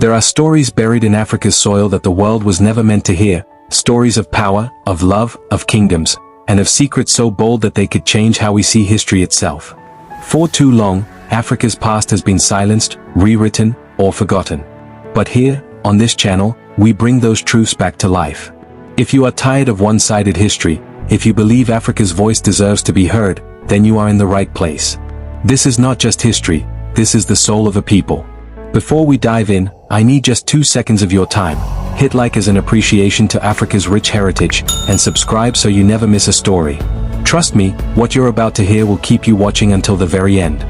There are stories buried in Africa's soil that the world was never meant to hear, stories of power, of love, of kingdoms, and of secrets so bold that they could change how we see history itself. For too long, Africa's past has been silenced, rewritten, or forgotten. But here, on this channel, we bring those truths back to life. If you are tired of one-sided history, if you believe Africa's voice deserves to be heard, then you are in the right place. This is not just history, this is the soul of a people. Before we dive in, I need just 2 seconds of your time. Hit like as an appreciation to Africa's rich heritage, and subscribe so you never miss a story. Trust me, what you're about to hear will keep you watching until the very end.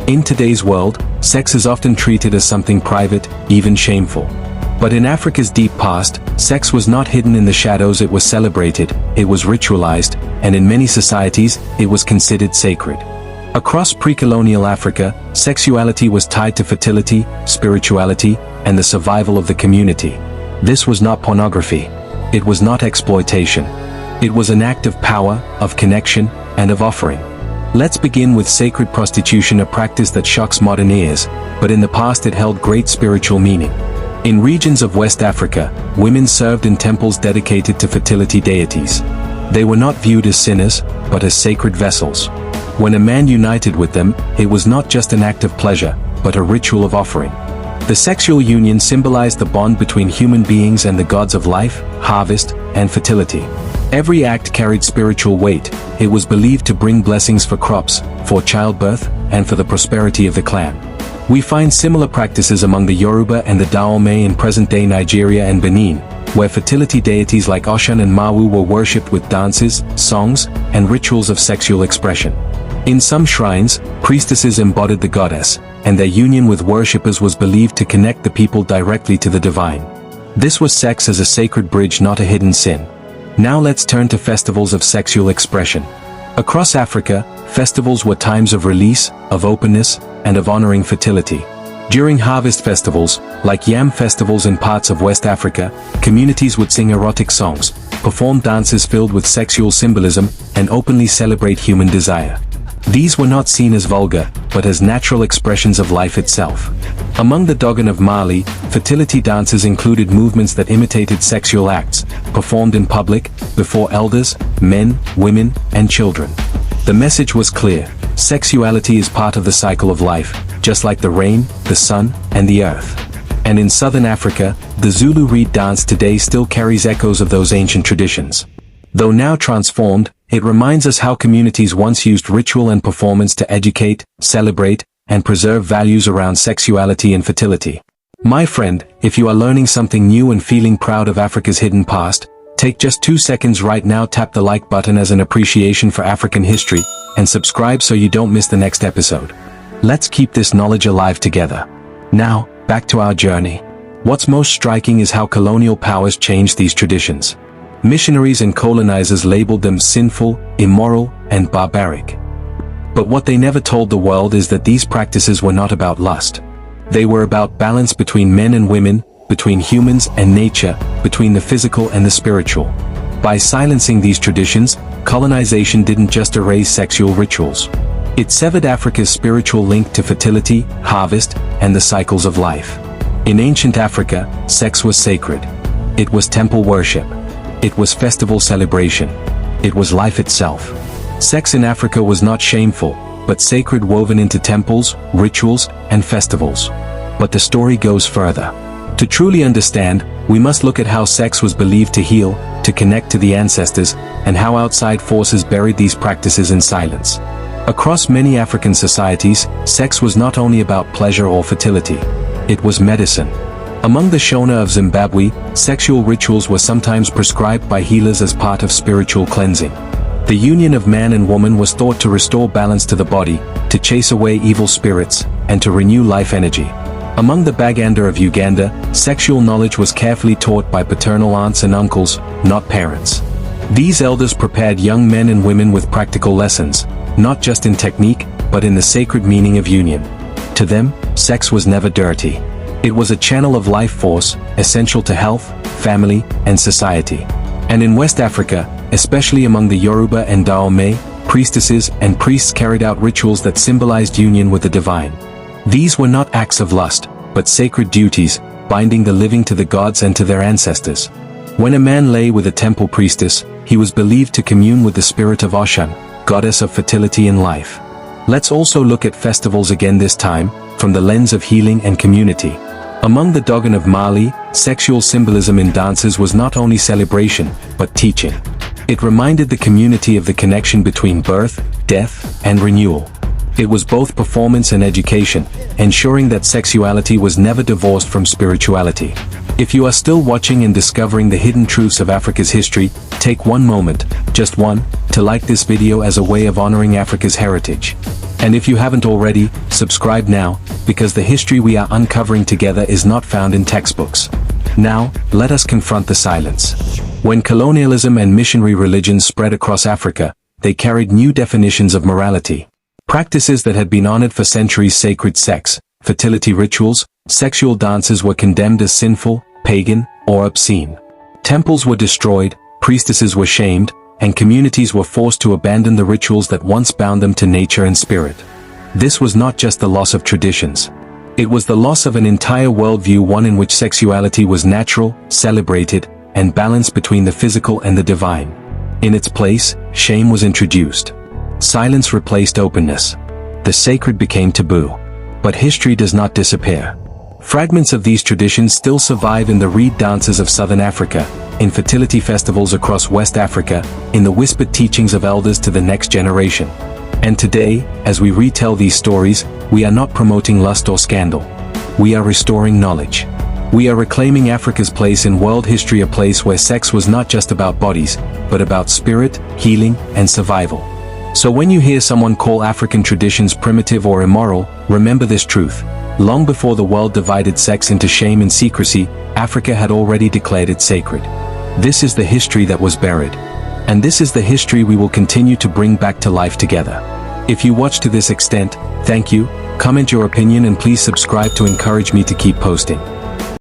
In today's world, sex is often treated as something private, even shameful. But in Africa's deep past, sex was not hidden in the shadows, it was celebrated, it was ritualized, and in many societies, it was considered sacred. Across pre-colonial Africa, sexuality was tied to fertility, spirituality, and the survival of the community. This was not pornography. It was not exploitation. It was an act of power, of connection, and of offering. Let's begin with sacred prostitution, a practice that shocks modern ears, but in the past it held great spiritual meaning. In regions of West Africa, women served in temples dedicated to fertility deities. They were not viewed as sinners, but as sacred vessels. When a man united with them, it was not just an act of pleasure, but a ritual of offering. The sexual union symbolized the bond between human beings and the gods of life, harvest, and fertility. Every act carried spiritual weight. It was believed to bring blessings for crops, for childbirth, and for the prosperity of the clan. We find similar practices among the Yoruba and the Daomey in present-day Nigeria and Benin, where fertility deities like Oshun and Mawu were worshipped with dances, songs, and rituals of sexual expression. In some shrines, priestesses embodied the goddess, and their union with worshippers was believed to connect the people directly to the divine. This was sex as a sacred bridge, not a hidden sin. Now let's turn to festivals of sexual expression. Across Africa, festivals were times of release, of openness, and of honoring fertility. During harvest festivals, like yam festivals in parts of West Africa, communities would sing erotic songs, perform dances filled with sexual symbolism, and openly celebrate human desire. These were not seen as vulgar, but as natural expressions of life itself. Among the Dogon of Mali, fertility dances included movements that imitated sexual acts, performed in public, before elders, men, women, and children. The message was clear: sexuality is part of the cycle of life, just like the rain, the sun, and the earth. And in southern Africa, the Zulu reed dance today still carries echoes of those ancient traditions. Though now transformed, it reminds us how communities once used ritual and performance to educate, celebrate, and preserve values around sexuality and fertility. My friend, if you are learning something new and feeling proud of Africa's hidden past, take just 2 seconds right now, tap the like button as an appreciation for African history, and subscribe so you don't miss the next episode. Let's keep this knowledge alive together. Now, back to our journey. What's most striking is how colonial powers changed these traditions. Missionaries and colonizers labeled them sinful, immoral, and barbaric. But what they never told the world is that these practices were not about lust. They were about balance between men and women, between humans and nature, between the physical and the spiritual. By silencing these traditions, colonization didn't just erase sexual rituals. It severed Africa's spiritual link to fertility, harvest, and the cycles of life. In ancient Africa, sex was sacred. It was temple worship. It was festival celebration. It was life itself. Sex in Africa was not shameful, but sacred, woven into temples, rituals, and festivals. But the story goes further. To truly understand, we must look at how sex was believed to heal, to connect to the ancestors, and how outside forces buried these practices in silence. Across many African societies, sex was not only about pleasure or fertility. It was medicine. Among the Shona of Zimbabwe, sexual rituals were sometimes prescribed by healers as part of spiritual cleansing. The union of man and woman was thought to restore balance to the body, to chase away evil spirits, and to renew life energy. Among the Baganda of Uganda, sexual knowledge was carefully taught by paternal aunts and uncles, not parents. These elders prepared young men and women with practical lessons, not just in technique, but in the sacred meaning of union. To them, sex was never dirty. It was a channel of life force, essential to health, family, and society. And in West Africa, especially among the Yoruba and Daomey, priestesses and priests carried out rituals that symbolized union with the divine. These were not acts of lust, but sacred duties, binding the living to the gods and to their ancestors. When a man lay with a temple priestess, he was believed to commune with the spirit of Oshan, goddess of fertility and life. Let's also look at festivals again, this time, from the lens of healing and community. Among the Dogon of Mali, sexual symbolism in dances was not only celebration, but teaching. It reminded the community of the connection between birth, death, and renewal. It was both performance and education, ensuring that sexuality was never divorced from spirituality. If you are still watching and discovering the hidden truths of Africa's history, take one moment, just one, to like this video as a way of honoring Africa's heritage. And if you haven't already, subscribe now, because the history we are uncovering together is not found in textbooks. Now, let us confront the silence. When colonialism and missionary religions spread across Africa, they carried new definitions of morality. Practices that had been honored for centuries, sacred sex, fertility rituals, sexual dances, were condemned as sinful, pagan, or obscene. Temples were destroyed, priestesses were shamed, and communities were forced to abandon the rituals that once bound them to nature and spirit. This was not just the loss of traditions. It was the loss of an entire worldview, one in which sexuality was natural, celebrated, and balanced between the physical and the divine. In its place, shame was introduced. Silence replaced openness. The sacred became taboo. But history does not disappear. Fragments of these traditions still survive in the reed dances of southern Africa, in fertility festivals across West Africa, in the whispered teachings of elders to the next generation. And today, as we retell these stories, we are not promoting lust or scandal. We are restoring knowledge. We are reclaiming Africa's place in world history, a place where sex was not just about bodies, but about spirit, healing, and survival. So when you hear someone call African traditions primitive or immoral, remember this truth. Long before the world divided sex into shame and secrecy, Africa had already declared it sacred. This is the history that was buried. And this is the history we will continue to bring back to life together. If you watched to this extent, thank you, comment your opinion and please subscribe to encourage me to keep posting.